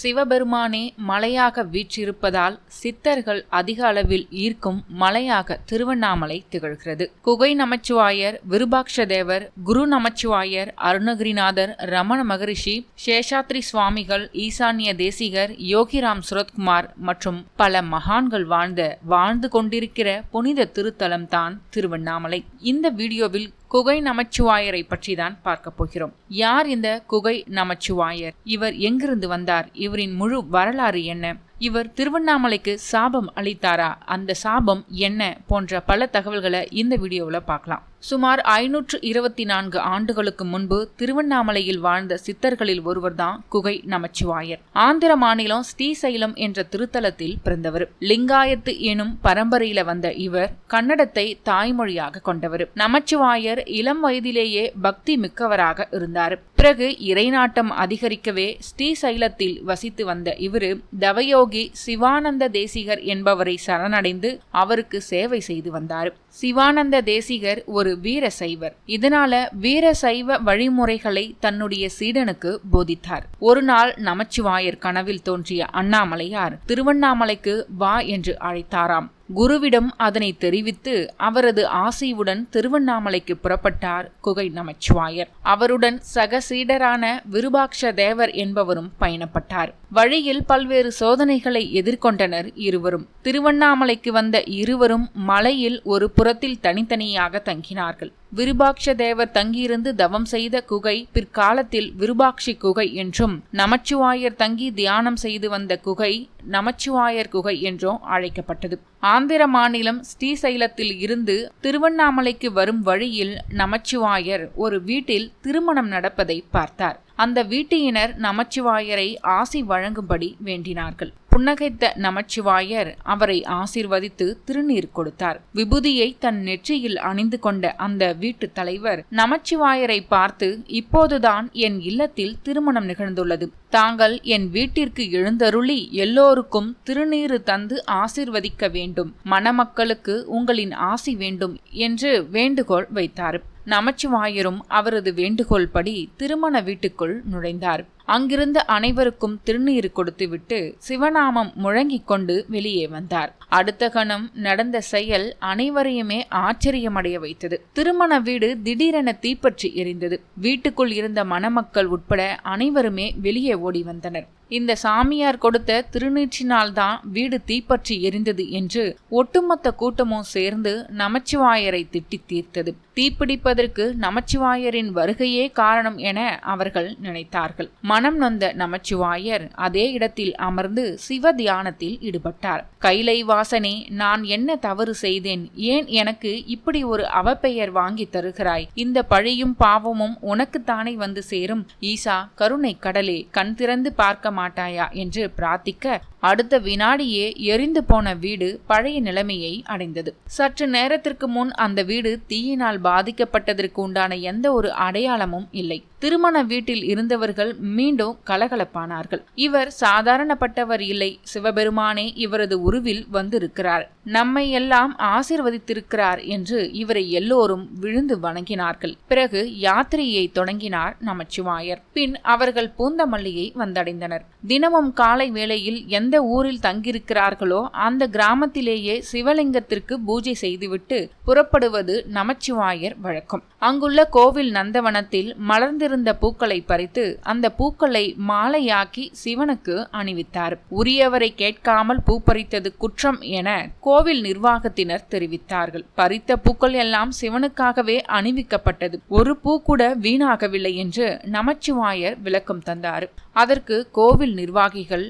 சிவபெருமானே மலையாக வீற்றிருப்பதால் சித்தர்கள் அதிக அளவில் ஈர்க்கும் மலையாக திருவண்ணாமலை திகழ்கிறது. குகை நமச்சிவாயர், விருபாக்ஷ தேவர், குரு நமச்சிவாயர், அருணகிரிநாதர், ரமண மகரிஷி, சேஷாத்ரி சுவாமிகள், ஈசான்ய தேசிகர், யோகிராம் சுரத்குமார் மற்றும் பல மகான்கள் வாழ்ந்து கொண்டிருக்கிற புனித திருத்தலம் தான் திருவண்ணாமலை. இந்த வீடியோவில் குகை நமச்சிவாயரை பற்றி தான் பார்க்க போகிறோம். யார் இந்த குகை நமச்சிவாயர்? இவர் எங்கிருந்து வந்தார்? இவரின் முழு வரலாறு என்ன? இவர் திருவண்ணாமலைக்கு சாபம் அளித்தாரா? அந்த சாபம் என்ன? போன்ற பல தகவல்களை இந்த வீடியோவில் பார்க்கலாம். சுமார் 524 ஆண்டுகளுக்கு முன்பு திருவண்ணாமலையில் வாழ்ந்த சித்தர்களில் ஒருவர் தான் குகை நமச்சிவாயர். ஆந்திர மாநிலம் ஸ்ரீசைலம் என்ற திருத்தலத்தில் பிறந்தவர். லிங்காயத்து எனும் பரம்பரையில வந்த இவர் கன்னடத்தை தாய்மொழியாக கொண்டவர். நமச்சிவாயர் இளம் வயதிலேயே பக்தி மிக்கவராக இருந்தார். பிறகு இறைநாட்டம் அதிகரிக்கவே ஸ்ரீசைலத்தில் வசித்து வந்த இவரு தவயோகி சிவானந்த தேசிகர் என்பவரை சரணடைந்து அவருக்கு சேவை செய்து வந்தார். சிவானந்த தேசிகர் ஒரு வீர சைவர். இதனால வீர சைவ வழிமுறைகளை தன்னுடைய சீடனுக்கு போதித்தார். ஒரு நாள் நமச்சிவாயர் கனவில் தோன்றிய அண்ணாமலையார் திருவண்ணாமலைக்கு வா என்று அழைத்தாராம். குருவிடம் அதனை தெரிவித்து அவரது ஆசையுடன் திருவண்ணாமலைக்கு புறப்பட்டார் குகை நமச்சிவாயர். அவருடன் சக சீடரான விருபாக்ஷ தேவர் என்பவரும் பயணப்பட்டார். வழியில் பல்வேறு சோதனைகளை எதிர்கொண்டனர் இருவரும். திருவண்ணாமலைக்கு வந்த இருவரும் மலையில் ஒரு புறத்தில் தனித்தனியாக தங்கினார்கள். விருபாக்ஷ தேவர் தங்கியிருந்து தவம் செய்த குகை பிற்காலத்தில் விருபாக்ஷி குகை என்றும், நமச்சிவாயர் தங்கி தியானம் செய்து வந்த குகை நமச்சிவாயர் குகை என்றும் அழைக்கப்பட்டது. ஆந்திர மாநிலம் ஸ்ரீசைலத்தில் இருந்து திருவண்ணாமலைக்கு வரும் வழியில் நமச்சிவாயர் ஒரு வீட்டில் திருமணம் நடப்பதை பார்த்தார். அந்த வீட்டினர் நமச்சிவாயரை ஆசி வழங்கும்படி வேண்டினார்கள். புன்னகைத்த நமச்சிவாயர் அவரை ஆசீர்வதித்து திருநீர் கொடுத்தார். விபூதியை தன் நெற்றியில் அணிந்து கொண்ட அந்த வீட்டு தலைவர் நமச்சிவாயரை பார்த்து, இப்போதுதான் என் இல்லத்தில் திருமணம் நிகழ்ந்துள்ளது. தாங்கள் என் வீட்டிற்கு எழுந்தருளி எல்லோருக்கும் திருநீறு தந்து ஆசீர்வதிக்க வேண்டும். மணமக்களுக்கு உங்களின் ஆசி வேண்டும் என்று வேண்டுகோள் வைத்தார். நமச்சிவாயரும் அவரது வேண்டுகோள் படி திருமண வீட்டுக்குள் நுழைந்தார். அங்கிருந்த அனைவருக்கும் திருநீர் கொடுத்துவிட்டு சிவநாமம் முழங்கிக் கொண்டு வெளியே வந்தார். அடுத்த கணம் நடந்த செயல் அனைவரையுமே ஆச்சரியமடைய வைத்தது. திருமண வீடு திடீரென தீப்பற்றி எரிந்தது. வீட்டுக்குள் இருந்த மணமக்கள் உட்பட அனைவருமே வெளியே ஓடி வந்தனர். இந்த சாமியார் கொடுத்த திருநீற்றினால்தான் வீடு தீப்பற்றி எரிந்தது என்று ஒட்டுமொத்த கூட்டமும் சேர்ந்து நமச்சிவாயரை திட்டி தீர்த்தது. தீப்பிடிப்பதற்கு நமச்சிவாயரின் வருகையே காரணம் என அவர்கள் நினைத்தார்கள். மனம் நொந்த நமச்சிவாயர் அதே இடத்தில் அமர்ந்து சிவ தியானத்தில் ஈடுபட்டார். கைலை வாசனே, நான் என்ன தவறு செய்தேன்? ஏன் எனக்கு இப்படி ஒரு அவப்பெயர் வாங்கி தருகிறாய்? இந்த பழியும் பாவமும் உனக்குத்தானே வந்து சேரும். ஈசா, கருணை கடலே, கண் திறந்து பார்க்க மாட்டாயா என்று பிரார்த்திக்க அடுத்த வினாடியே எரிந்து போன வீடு பழைய நிலைமையை அடைந்தது. சற்று நேரத்திற்கு முன் அந்த வீடு தீயினால் பாதிக்கப்பட்டதற்கு உண்டான எந்த ஒரு அடையாளமும் இல்லை. திருமண வீட்டில் இருந்தவர்கள் மீண்டும் கலகலப்பானார்கள். இவர் சாதாரணப்பட்டவர் இல்லை. சிவபெருமானே இவரது உருவில் வந்திருக்கிறார், நம்மை எல்லாம் ஆசீர்வதித்திருக்கிறார் என்று இவரை எல்லோரும் விழுந்து வணங்கினார்கள். பிறகு யாத்திரையை தொடங்கினார் நமச்சிவாயர். பின் அவர்கள் பூந்தமல்லியை வந்தடைந்தனர். தினமும் காலை வேளையில் எந்த ஊரில் தங்கியிருக்கிறார்களோ அந்த கிராமத்திலேயே சிவலிங்கத்திற்கு பூஜை செய்துவிட்டு புறப்படுவது நமச்சிவாயர் வழக்கம். அங்குள்ள கோவில் நந்தவனத்தில் மலர்ந்திருந்த பூக்களை பறித்து அந்த பூக்களை மாலையாக்கி சிவனுக்கு அணிவித்தார். உரியவரை கேட்காமல் பூ பறித்தது குற்றம் என கோவில் நிர்வாகத்தினர் தெரிவித்தார்கள். பறித்த பூக்கள் எல்லாம் சிவனுக்காகவே அணிவிக்கப்பட்டது. ஒரு பூ கூட வீணாகவில்லை என்று நமச்சிவாயர் விளக்கம் தந்தார். அதற்கு கோவில் நிர்வாகிகள்,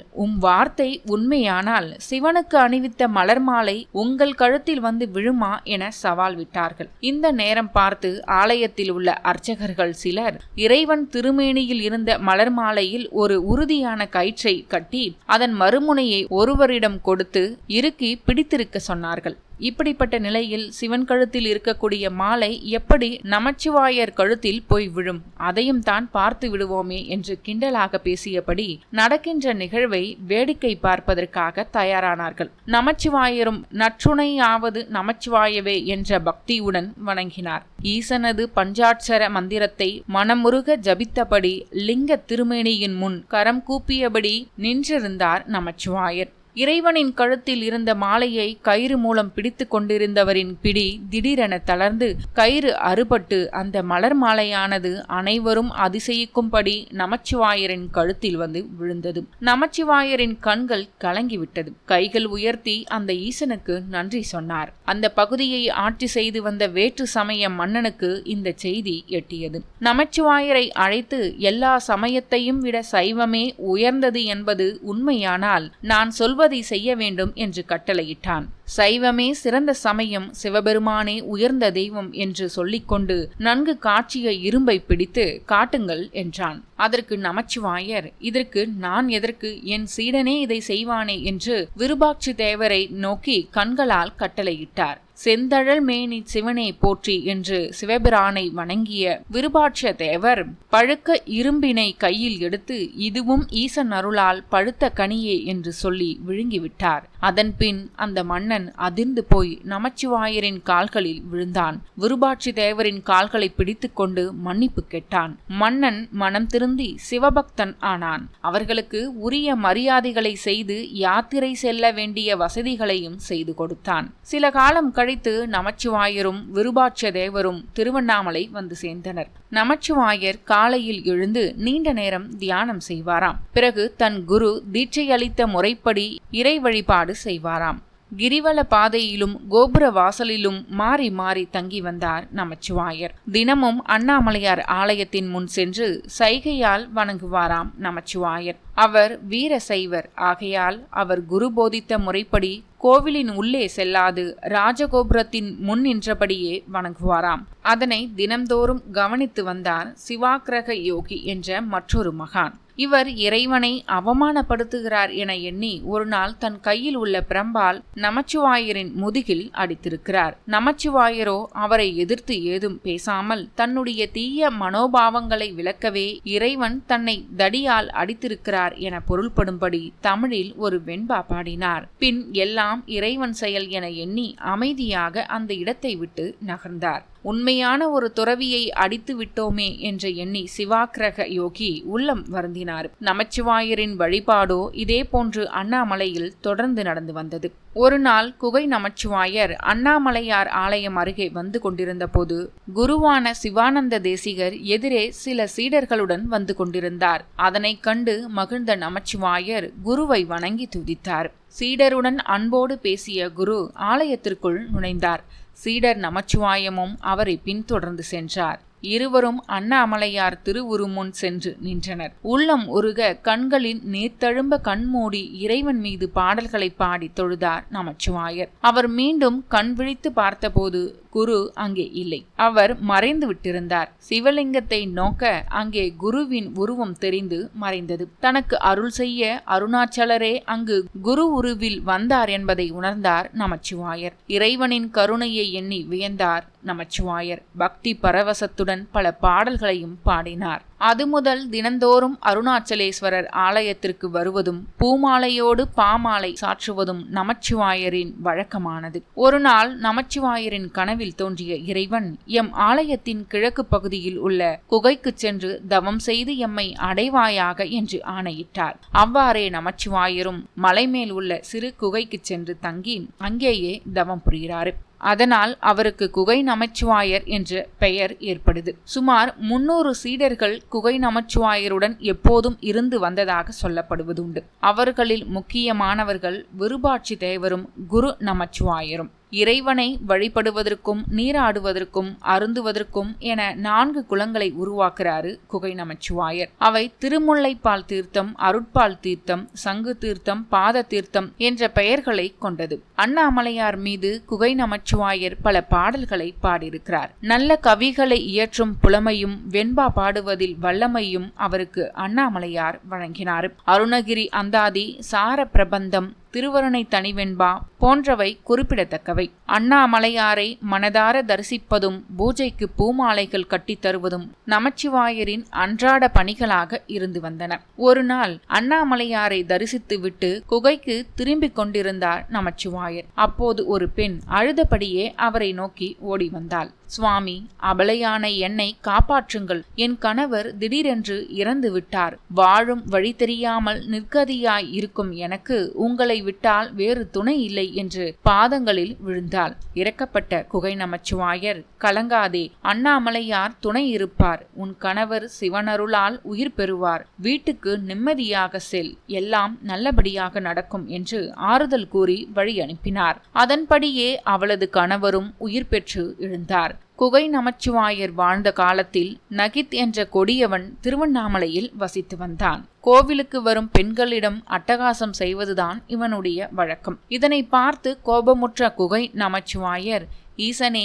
வார்த்தை உண்மையானால் சிவனுக்கு அணிவித்த மலர் மாலை உங்கள் கழுத்தில் வந்து விழுமா என சவால் விட்டார்கள். இந்த நேரம் பார்த்து ஆலயத்தில் உள்ள அர்ச்சகர்கள் சிலர் இறைவன் திருமேனியில் இருந்த மலர் மாலையில் ஒரு உறுதியான கயிற்றை கட்டி அதன் மறுமுனையை ஒருவரிடம் கொடுத்து இறுக்கி பிடித்திருக்க சொன்னார்கள். இப்படிப்பட்ட நிலையில் சிவன் கழுத்தில் இருக்கக்கூடிய மாலை எப்படி நமச்சிவாயர் கழுத்தில் போய் விழும்? அதையும் தான் பார்த்து விடுவோமே என்று கிண்டலாக பேசியபடி நடக்கின்ற நிகழ்வை வேடிக்கை பார்ப்பதற்காக தயாரானார்கள். நமச்சிவாயரும் நற்றுணையாவது நமச்சிவாயவே என்ற பக்தியுடன் வணங்கினார். ஈசனது பஞ்சாட்சர மந்திரத்தை மனமுருக ஜபித்தபடி லிங்க திருமேனியின் முன் கரம் கூப்பியபடி நின்றிருந்தார் நமச்சிவாயர். இறைவனின் கழுத்தில் இருந்த மாலையை கயிறு மூலம் பிடித்து கொண்டிருந்தவரின் பிடி திடீரென தளர்ந்து கயிறு அறுபட்டு அந்த மலர் மாலையானது அனைவரும் அதிசயிக்கும்படி நமச்சிவாயரின் கழுத்தில் வந்து விழுந்தது. நமச்சிவாயரின் கண்கள் கலங்கிவிட்டது. கைகள் உயர்த்தி அந்த ஈசனுக்கு நன்றி சொன்னார். அந்த பகுதியை ஆட்சி செய்து வந்த வேற்று சமய மன்னனுக்கு இந்த செய்தி எட்டியது. நமச்சிவாயரை அழைத்து எல்லா சமயத்தையும் விட சைவமே உயர்ந்தது என்பது உண்மையானால் நான் சொல்வது செய்ய வேண்டும் என்று கட்டளையிட்டான். சைவமே சிறந்த சமயம், சிவபெருமானே உயர்ந்த தெய்வம் என்று சொல்லிக்கொண்டு நன்கு காட்சிய இரும்பை பிடித்து காட்டுங்கள் என்றான். அதற்கு நமச்சிவாயர், இதற்கு நான் எதற்கு, என் சீடனே இதை செய்வானே என்று விருபாட்சி தேவரை நோக்கி கண்களால் கட்டளையிட்டார். செந்தழல் மேனி சிவனே போற்றி என்று சிவபிரானை வணங்கிய விருபாட்ச தேவர் பழுக்க இரும்பினை கையில் எடுத்து இதுவும் ஈசன் அருளால் பழுத்த கனியே என்று சொல்லி விழுங்கிவிட்டார். அதன்பின் அந்த மன்னன் அதிர்ந்து போய் நமச்சிவாயரின் கால்களில் விழுந்தான். விருபாட்சி தேவரின் கால்களை பிடித்து கொண்டு மன்னிப்பு கேட்டான். மன்னன் மனம் திருந்தி சிவபக்தன் ஆனான். அவர்களுக்கு உரிய மரியாதைகளை செய்து யாத்திரை செல்ல வேண்டிய வசதிகளையும் செய்து கொடுத்தான். சில காலம் கழித்து நமச்சிவாயரும் விருபாட்ச தேவரும் திருவண்ணாமலை வந்து சேர்ந்தனர். நமச்சிவாயர் காலையில் எழுந்து நீண்ட நேரம் தியானம் செய்வாராம். பிறகு தன் குரு தீட்சை அளித்த முறைப்படி இறை வழிபாடு செய்வாராம். கிரிவல பாதையிலும் கோபுர வாசலிலும் மாறி மாறி தங்கி வந்தார் நமச்சிவாயர். தினமும் அண்ணாமலையார் ஆலயத்தின் முன் சென்று சைகையால் வணங்குவாராம் நமச்சிவாயர். அவர் வீர சைவர் ஆகையால் அவர் குரு போதித்த முறைப்படி கோவிலின் உள்ளே செல்லாது ராஜகோபுரத்தின் முன் நின்றபடியே வணங்குவாராம். அதனை தினம்தோறும் கவனித்து வந்தார் சிவாக்கிரக யோகி என்ற மற்றொரு மகான். இவர் இறைவனை அவமானப்படுத்துகிறார் என எண்ணி ஒரு நாள் தன் கையில் உள்ள பிரம்பால் நமச்சிவாயரின் முதுகில் அடித்திருக்கிறார். நமச்சிவாயரோ அவரை எதிர்த்து ஏதும் பேசாமல் தன்னுடைய தீய மனோபாவங்களை விளக்கவே இறைவன் தன்னை தடியால் அடித்திருக்கிறார் என பொருள்படும்படி தமிழில் ஒரு வெண்பா பாடினார். பின் எல்லாம் இறைவன் செயல் என எண்ணி அமைதியாக அந்த இடத்தை விட்டு நகர்ந்தார். உண்மையான ஒரு துறவியை அடித்து விட்டோமே என்று எண்ணி சிவாக்கிரக யோகி உள்ளம் வருந்தினார். நமச்சிவாயரின் வழிபாடோ இதே போன்று அண்ணாமலையில் தொடர்ந்து நடந்து வந்தது. ஒரு நாள் குகை நமச்சிவாயர் அண்ணாமலையார் ஆலயம் அருகே வந்து கொண்டிருந்த போது குருவான சிவானந்த தேசிகர் எதிரே சில சீடர்களுடன் வந்து கொண்டிருந்தார். அதனை கண்டு மகிழ்ந்த நமச்சிவாயர் குருவை வணங்கி துதித்தார். சீடருடன் அன்போடு பேசிய குரு ஆலயத்திற்குள் நுழைந்தார். சீடர் நமச்சிவாயமும் அவரை பின்தொடர்ந்து சென்றார். இருவரும் அண்ணாமலையார் திருவுருமுன் சென்று நின்றனர். உள்ளம் உருக கண்களின் நீர்த்தழும்ப கண்மூடி இறைவன் மீது பாடல்களை பாடி தொழுதார் நமச்சிவாயர். அவர் மீண்டும் கண் விழித்து பார்த்தபோது குரு அங்கே இல்லை. அவர் மறைந்து விட்டிருந்தார். சிவலிங்கத்தை நோக்க அங்கே குருவின் உருவம் தெரிந்து மறைந்தது. தனக்கு அருள் செய்ய அருணாச்சலரே அங்கு குரு உருவில் வந்தார் என்பதை உணர்ந்தார் நமச்சிவாயர். இறைவனின் கருணையை எண்ணி வியந்தார் நமச்சிவாயர். பக்தி பரவசத்துடன் பல பாடல்களையும் பாடினார். அது முதல் தினந்தோறும் அருணாச்சலேஸ்வரர் ஆலயத்திற்கு வருவதும் பூமாலையோடு பாமாலை சாற்றுவதும் நமச்சிவாயரின் வழக்கமானது. ஒரு நாள் நமச்சிவாயரின் கனவில் தோன்றிய இறைவன் எம் ஆலயத்தின் கிழக்கு பகுதியில் உள்ள குகைக்கு சென்று தவம் செய்து எம்மை அடைவாயாக என்று ஆணையிட்டார். அவ்வாறே நமச்சிவாயரும் மலைமேல் உள்ள சிறு குகைக்கு சென்று தங்கி அங்கேயே தவம் புரிகிறார். அதனால் அவருக்கு குகை நமச்சிவாயர் என்ற பெயர் ஏற்படுது. சுமார் 300 சீடர்கள் குகை நமச்சிவாயருடன் எப்போதும் இருந்து வந்ததாக சொல்லப்படுவதுண்டு. அவர்களில் முக்கியமானவர்கள் விருபாட்சி தேவரும் குரு நமச்சிவாயரும். இறைவனை வழிபடுவதற்கும் நீராடுவதற்கும் அருந்துவதற்கும் என 4 குளங்களை உருவாக்குறாரு குகை நமச்சிவாயர். அவை திருமுல்லைப்பால் தீர்த்தம், அருட்பால் தீர்த்தம், சங்கு தீர்த்தம், பாத தீர்த்தம் என்ற பெயர்களை கொண்டது. அண்ணாமலையார் மீது குகை நமச்சிவாயர் பல பாடல்களை பாடியிருக்கிறார். நல்ல கவிகளை இயற்றும் புலமையும் வெண்பா பாடுவதில் வல்லமையும் அவருக்கு அண்ணாமலையார் வழங்கினார். அருணகிரி அந்தாதி, சார பிரபந்தம், திருவருணை தனிவெண்பா போன்றவை குறிப்பிடத்தக்கவை. அண்ணாமலையாரை மனதார தரிசிப்பதும் பூஜைக்கு பூமாலைகள் கட்டித் தருவதும் நமச்சிவாயரின் அன்றாட பணிகளாக இருந்து வந்தன. ஒரு நாள் அண்ணாமலையாரை தரிசித்து விட்டு குகைக்கு திரும்பிக் கொண்டிருந்தார் நமச்சிவாயர். அப்போது ஒரு பெண் அழுதபடியே அவரை நோக்கி ஓடி வந்தாள். சுவாமி, அபலையான என்னை காப்பாற்றுங்கள். என் கணவர் திடீரென்று இறந்து விட்டார். வாழும் வழி தெரியாமல் நிற்கதியாய் இருக்கும் எனக்கு உங்களை விட்டால் வேறு துணை இல்லை என்று பாதங்களில் விழுந்தாள். இறக்கப்பட்ட குகை நமச்சிவாயர், கலங்காதே, அண்ணாமலையார் துணை இருப்பார். உன் கணவர் சிவனருளால் உயிர் பெறுவார். வீட்டுக்கு நிம்மதியாக செல், எல்லாம் நல்லபடியாக நடக்கும் என்று ஆறுதல் கூறி வழி அனுப்பினார். அதன்படியே அவளது கணவரும் உயிர் பெற்று எழுந்தார். குகை நமச்சிவாயர் வாழ்ந்த காலத்தில் நகித் என்ற கொடியவன் திருவண்ணாமலையில் வசித்து வந்தான். கோவிலுக்கு வரும் பெண்களிடம் அட்டகாசம் செய்வதுதான் இவனுடைய வழக்கம். இதனை பார்த்து கோபமுற்ற குகை நமச்சிவாயர், ஈசனே,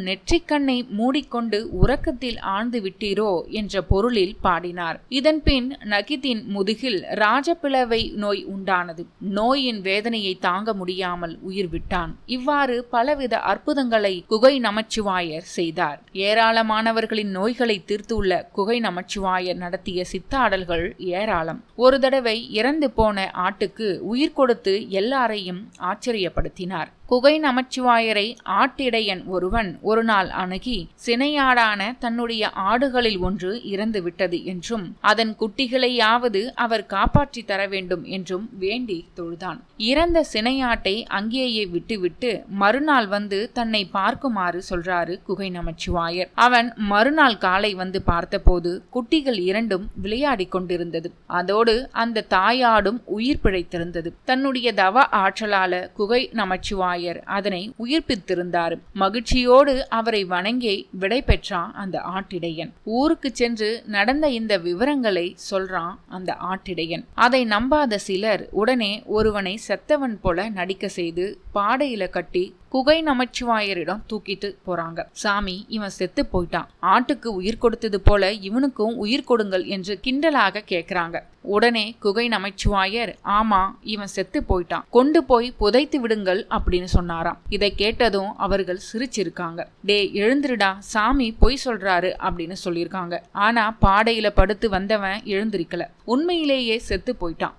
நெற்றிக்கண்ணை மூடிக்கொண்டு உறக்கத்தில் ஆழ்ந்து விட்டீரோ என்ற பொருளில் பாடினார். இதன்பின் நகித்தின் முதுகில் ராஜபிளவை நோய் உண்டானது. நோயின் வேதனையை தாங்க முடியாமல் உயிர் விட்டான். இவ்வாறு பலவித அற்புதங்களை குகை நமச்சிவாயர் செய்தார். ஏராளமானவர்களின் நோய்களை தீர்த்துள்ள குகை நமச்சிவாயர் நடத்திய சித்தாடல்கள் ஏராளம். ஒரு தடவை இறந்து போன ஆட்டுக்கு உயிர் கொடுத்து எல்லாரையும் ஆச்சரியப்படுத்தினார். குகை நமச்சிவாயரை ஆட்டிடையன் ஒருவன் ஒரு நாள் அணுகி, சினையாடான தன்னுடைய ஆடுகளில் ஒன்று இறந்து விட்டது என்றும் அதன் குட்டிகளையாவது அவர் காப்பாற்றி தர வேண்டும் என்றும் வேண்டி தொழுதான். இறந்த சினையாட்டை அங்கேயே விட்டுவிட்டு மறுநாள் வந்து தன்னை பார்க்குமாறு சொல்றாரு குகை நமச்சிவாயர். அவன் மறுநாள் காலை வந்து பார்த்தபோது குட்டிகள் இரண்டும் விளையாடி கொண்டிருந்தது. அதோடு அந்த தாயாடும் உயிர் பிழைத்திருந்தது. தன்னுடைய தவ ஆற்றலால குகை நமச்சிவாயர் அதனை உயிர்ப்பித்திருந்தார். மகிழ்ச்சியோடு அவரை வணங்கி விடை பெற்றான் அந்த ஆட்டிடையன். ஊருக்கு சென்று நடந்த இந்த விவரங்களை சொல்றான் அந்த ஆட்டிடையன். அதை நம்பாத சிலர் உடனே ஒருவனை செத்தவன் போல நடிக்க செய்து பாடையில கட்டி குகை நமச்சிவாயரிடம் தூக்கிட்டு போறாங்க. சாமி, இவன் செத்து போயிட்டான். ஆட்டுக்கு உயிர் கொடுத்தது போல இவனுக்கும் உயிர் கொடுங்கள் என்று கிண்டலாக கேட்கிறாங்க. உடனே குகை நமச்சிவாயர், ஆமா, இவன் செத்து போயிட்டான், கொண்டு போய் புதைத்து விடுங்கள் அப்படின்னு சொன்னாராம். இதை கேட்டதும் அவர்கள் சிரிச்சிருக்காங்க. டே, எழுந்திருடா, சாமி பொய் சொல்றாரு அப்படின்னு சொல்லியிருக்காங்க. ஆனா பாடையில படுத்து வந்தவன் எழுந்திருக்கல. உண்மையிலேயே செத்து போயிட்டான்.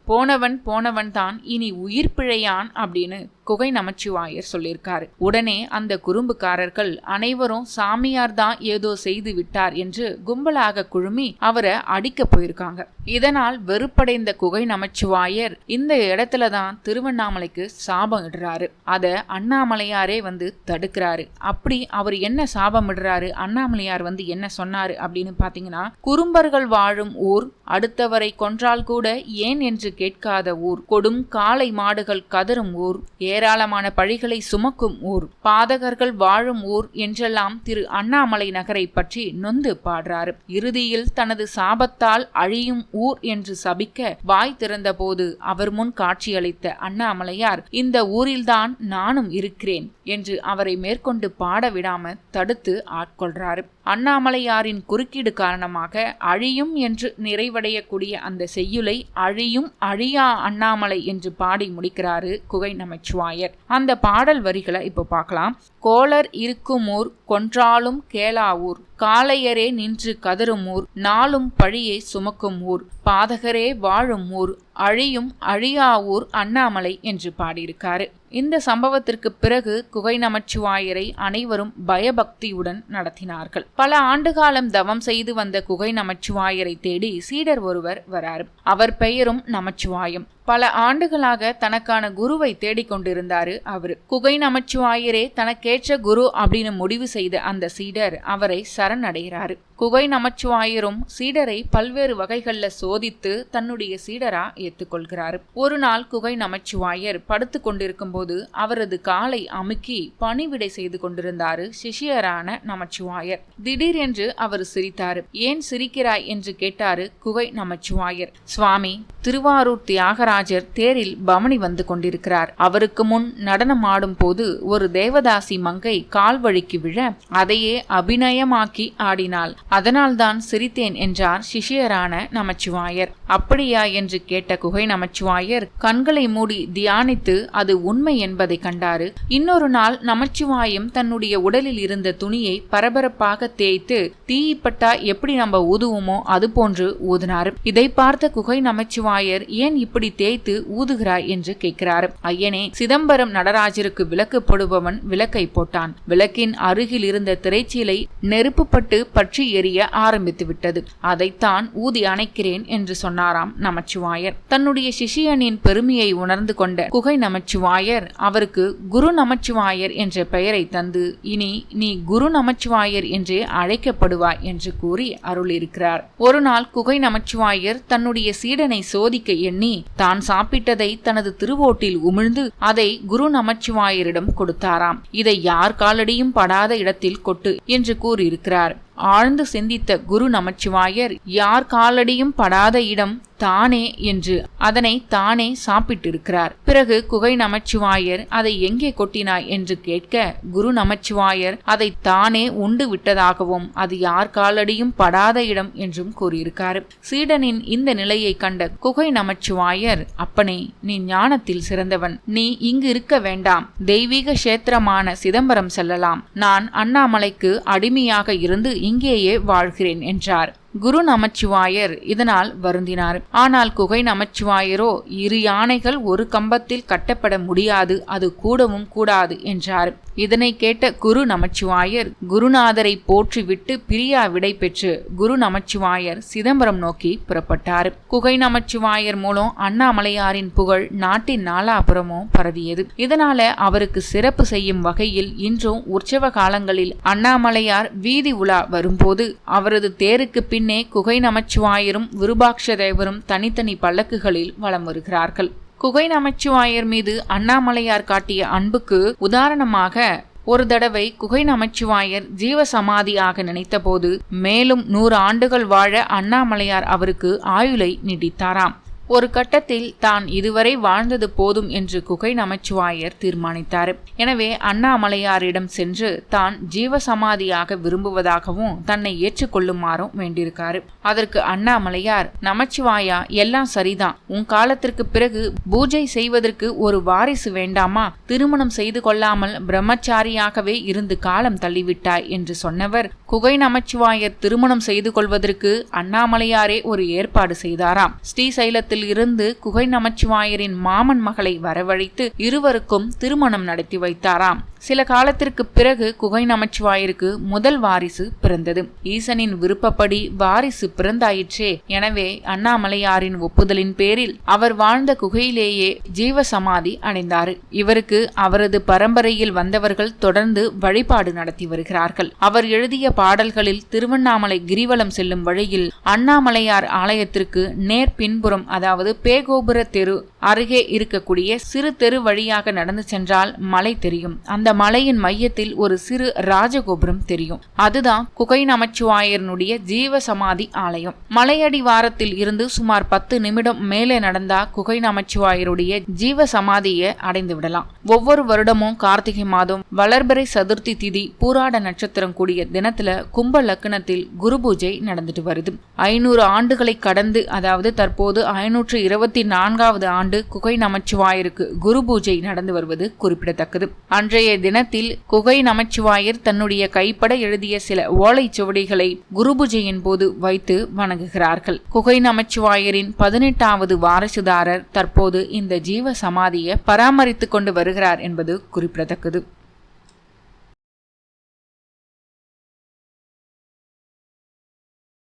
போனவன் தான் இனி உயிர் பிழையான் அப்படின்னு குகை நமச்சிவாயர் சொல்லியிருக்காரு. உடனே அந்த குறும்புக்காரர்கள் அனைவரும் சாமியார் தான் ஏதோ செய்து விட்டார் என்று கும்பலாக குழுமி அவரை அடிக்க போயிருக்காங்க. இதனால் வெறுப்படைந்த குகை நமச்சிவாயர் இந்த இடத்துலதான் திருவண்ணாமலைக்கு சாபம் இடுறாரு. அத அண்ணாமலையாரே வந்து தடுக்கிறாரு. அப்படி அவர் என்ன சாபம் இடுறாரு, அண்ணாமலையார் வந்து என்ன சொன்னாரு அப்படின்னு பாத்தீங்கன்னா, குறும்பர்கள் வாழும் ஊர், அடுத்தவரை கொன்றால் கூட ஏன் என்று கேட்காத ஊர், கொடும் காளை மாடுகள் கதரும் ஊர், ஏராளமான பழிகளை சுமக்கும் ஊர், பாதகர்கள் வாழும் ஊர் என்றெல்லாம் திரு அண்ணாமலை நகரை பற்றி நொந்து பாடுறாரு. இறுதியில் தனது சாபத்தால் அழியும் ஊர் என்று சபிக்க வாய் திறந்த போது அவர் முன் காட்சியளித்த அண்ணாமலையார், இந்த ஊரில்தான் நானும் இருக்கிறேன் என்று அவரை மேற்கொண்டு பாட விடாம தடுத்து ஆட்கொள்றாரு. அண்ணாமலையாரின் குறுக்கீடு காரணமாக அழியும் என்று நிறைவடையக்கூடிய அந்த செய்யுளை அழியும் அழியா அண்ணாமலை என்று பாடி முடிக்கிறாரு குகை நமச்சிவாயர். அந்த பாடல் வரிகளை இப்போ பார்க்கலாம். கோளர் இருக்கும் ஊர், கொன்றாலும் கேளாவூர், காளையரே நின்று கதரும் ஊர், நாளும் பழியை சுமக்கும் ஊர், பாதகரே வாழும் ஊர், அழியும் அழியா ஊர் அண்ணாமலை என்று பாடியிருக்காரு. இந்த சம்பவத்திற்கு பிறகு குகை நமச்சிவாயரை அனைவரும் பயபக்தியுடன் நடத்தினார்கள். பல ஆண்டுகாலம் தவம் செய்து வந்த குகை நமச்சிவாயரை தேடி சீடர் ஒருவர் வராரு. அவர் பெயரும் நமச்சிவாயம். பல ஆண்டுகளாக தனக்கான குருவை தேடிக்கொண்டிருந்தாரு அவரு. குகை நமச்சிவாயரே தனக்கேற்ற குரு அப்படின்னு முடிவு செய்த அந்த சீடர் அவரை சரணடைகிறாரு. குகை நமச்சிவாயரும் சீடரை பல்வேறு வகைகள்ல சோதித்து தன்னுடைய சீடரா ஏற்றுக்கொள்கிறாரு. ஒரு நாள் குகை நமச்சிவாயர் படுத்து கொண்டிருக்கும் போது அவரது காலை அமுக்கி பணிவிடை செய்து கொண்டிருந்தாரு சிஷியரான நமச்சிவாயர். திடீரென்று அவர் சிரித்தாரு. ஏன் சிரிக்கிறாய் என்று கேட்டாரு குகை நமச்சிவாயர். சுவாமி, திருவாரூர் தியாகராஜ நடராஜர் தேரில் பவனி வந்து கொண்டிருக்கிறார். அவருக்கு முன் நடனம் ஆடும் போது ஒரு தேவதாசி மங்கை கால் வழிக்கு விழ அதையே அபிநயமாக்கி ஆடினாள். அதனால்தான் சிரித்தேன் என்றார் சிஷியரான நமச்சிவாயர். அப்படியா என்று கேட்ட குகை நமச்சிவாயர் கண்களை மூடி தியானித்து அது உண்மை என்பதை கண்டாரு. இன்னொரு நாள் நமச்சிவாயம் தன்னுடைய உடலில் இருந்த துணியை பரபரப்பாக தேய்த்து தீப்பட்டா எப்படி நம்ம ஊதுவோமோ அது போன்று ஊதினார். இதை பார்த்த குகை நமச்சிவாயர் ஏன் இப்படி தேய்த்து ஊதுகிறாய் என்று கேட்கிறார். ஐயனே, சிதம்பரம் நடராஜருக்கு விளக்கு போடுபவன் விளக்கை போட்டான். விளக்கின் அருகில் இருந்த திரைச்சீலை நெருப்பு பட்டு பற்றி எரிய ஆரம்பித்து விட்டது. அதைத்தான் ஊதி அணைக்கிறேன் என்று சொன்னாராம் நமச்சிவாயர். தன்னுடைய சிஷியனின் பெருமையை உணர்ந்து கொண்ட குகை நமச்சிவாயர் அவருக்கு குரு நமச்சிவாயர் என்ற பெயரை தந்து இனி நீ குரு நமச்சிவாயர் என்றே அழைக்கப்படுவாய் என்று கூறி அருளியிருக்கிறார். ஒரு நாள் குகை நமச்சிவாயர் தன்னுடைய சீடனை சோதிக்க எண்ணி தான் சாப்பிட்டதை தனது திருவோட்டில் உமிழ்ந்து அதை குரு நமச்சிவாயரிடம் கொடுத்தாராம். இதை யார் காலடியும் படாத இடத்தில் கொட்டு என்று கூறியிருக்கிறார். ஆழ்ந்து சிந்தித்த குரு நமச்சிவாயர் யார் காலடியும் படாத இடம் தானே என்று அதனை தானே சாப்பிட்டிருக்கிறார். பிறகு குகை நமச்சிவாயர் அதை எங்கே கொட்டினாய் என்று கேட்க குரு நமச்சிவாயர் அதை தானே உண்டு விட்டதாகவும் அது யார் காலடியும் படாத இடம் என்றும் கூறியிருக்கார். சீடனின் இந்த நிலையை கண்ட குகை நமச்சிவாயர், அப்பனே, நீ ஞானத்தில் சிறந்தவன், நீ இங்கு இருக்க வேண்டாம், தெய்வீக கஷேத்திரமான சிதம்பரம் செல்லலாம், நான் அண்ணாமலைக்கு அடிமையாக இருந்து இங்கேயே வாழ்கிறேன் என்றார். குரு நமச்சிவாயர் இதனால் வருந்தினார். ஆனால் குகை நமச்சிவாயரோ இரு யானைகள் ஒரு கம்பத்தில் கட்டப்பட முடியாது, அது கூடவும் கூடாது என்றார். இதனை கேட்ட குரு நமச்சிவாயர் குருநாதரை போற்றிவிட்டு பிரியா விடை பெற்று குரு நமச்சிவாயர் சிதம்பரம் நோக்கி புறப்பட்டார். குகை நமச்சிவாயர் மூலம் அண்ணாமலையாரின் புகழ் நாட்டின் நாலாபுரமும் பரவியது. இதனால அவருக்கு சிறப்பு செய்யும் வகையில் இன்றும் உற்சவ காலங்களில் அண்ணாமலையார் வீதி உலா வரும்போது அவரது தேருக்கு பின்னே குகை நமச்சிவாயரும் விருபாக்ஷ தேவரும் தனித்தனி பல்லக்குகளில் வலம் வருகிறார்கள். குகை நமச்சிவாயர் மீது அண்ணாமலையார் காட்டிய அன்புக்கு உதாரணமாக ஒரு தடவை குகை நமச்சிவாயர் ஜீவ சமாதியாக நினைத்த போது மேலும் 100 ஆண்டுகள் வாழ அண்ணாமலையார் அவருக்கு ஆயுளை நீடித்தாராம். ஒரு கட்டத்தில் தான் இதுவரை வாழ்ந்தது போதும் என்று குகை நமச்சிவாயர் தீர்மானித்தார். எனவே அண்ணாமலையாரிடம் சென்று தான் ஜீவசமாதியாக விரும்புவதாகவும் தன்னை ஏற்றுக்கொள்ளுமாறும் வேண்டியிருக்காரு. அதற்கு அண்ணாமலையார், நமச்சிவாயா, எல்லாம் சரிதான், உன் காலத்திற்கு பிறகு பூஜை செய்வதற்கு ஒரு வாரிசு வேண்டாமா? திருமணம் செய்து கொள்ளாமல் பிரம்மச்சாரியாகவே இருந்து காலம் தள்ளிவிட்டாய் என்று சொன்னவர் குகை நமச்சிவாயர் திருமணம் செய்து கொள்வதற்கு அண்ணாமலையாரே ஒரு ஏற்பாடு செய்தாராம். ஸ்ரீசைலத்தில் இருந்து குகை நமச்சிவாயரின் மாமன் மகளை வரவழைத்து இருவருக்கும் திருமணம் நடத்தி வைத்தாராம். சில காலத்திற்கு பிறகு குகை நமச்சிவாயருக்கு முதல் வாரிசு பிறந்தது. ஈசனின் விருப்பப்படி வாரிசு பிறந்தாயிற்றே. எனவே அண்ணாமலையாரின் ஒப்புதலின் பேரில் அவர் வாழ்ந்த குகையிலேயே ஜீவசமாதி அடைந்தார். இவருக்கு அவரது பரம்பரையில் வந்தவர்கள் தொடர்ந்து வழிபாடு நடத்தி வருகிறார்கள். அவர் எழுதிய பாடல்களில் திருவண்ணாமலை கிரிவலம் செல்லும் வழியில் அண்ணாமலையார் ஆலயத்திற்கு நேர் பின்புறம், அதாவது பேகோபுர தெரு அருகே இருக்கக்கூடிய சிறு தெரு வழியாக நடந்து சென்றால் மலை தெரியும். அந்த மலையின் மையத்தில் ஒரு சிறு ராஜகோபுரம் தெரியும். அதுதான் குகை நமச்சிவாயரனுடைய ஜீவ சமாதி ஆலயம். மலையடி வாரத்தில் இருந்து சுமார் 10 நிமிடம் மேலே நடந்தா குகை நமச்சிவாயருடைய ஜீவ சமாதியை அடைந்து விடலாம். ஒவ்வொரு வருடமும் கார்த்திகை மாதம் வளர்பிறை சதுர்த்தி திதி பூராட நட்சத்திரம் கூடிய தினத்துல கும்ப லக்னத்தில் குரு பூஜை நடந்துட்டு வருது. 500 ஆண்டுகளை கடந்து, அதாவது தற்போது 524வது ஆண்டு குகை நமச்சிவாயருக்கு குரு பூஜை நடந்து வருவது குறிப்பிடத்தக்கது. அன்றைய தினத்தில் குகை நமச்சிவாயர் தன்னுடைய கைப்பட எழுதிய சில ஓலைச்சுவடிகளை குரு பூஜையின் போது வைத்து வணங்குகிறார்கள். குகை நமச்சிவாயரின் 18வது வாரிசுதாரர் தற்போது இந்த ஜீவ சமாதியை பராமரித்துக் கொண்டு வருகிறார் என்பது குறிப்பிடத்தக்கது.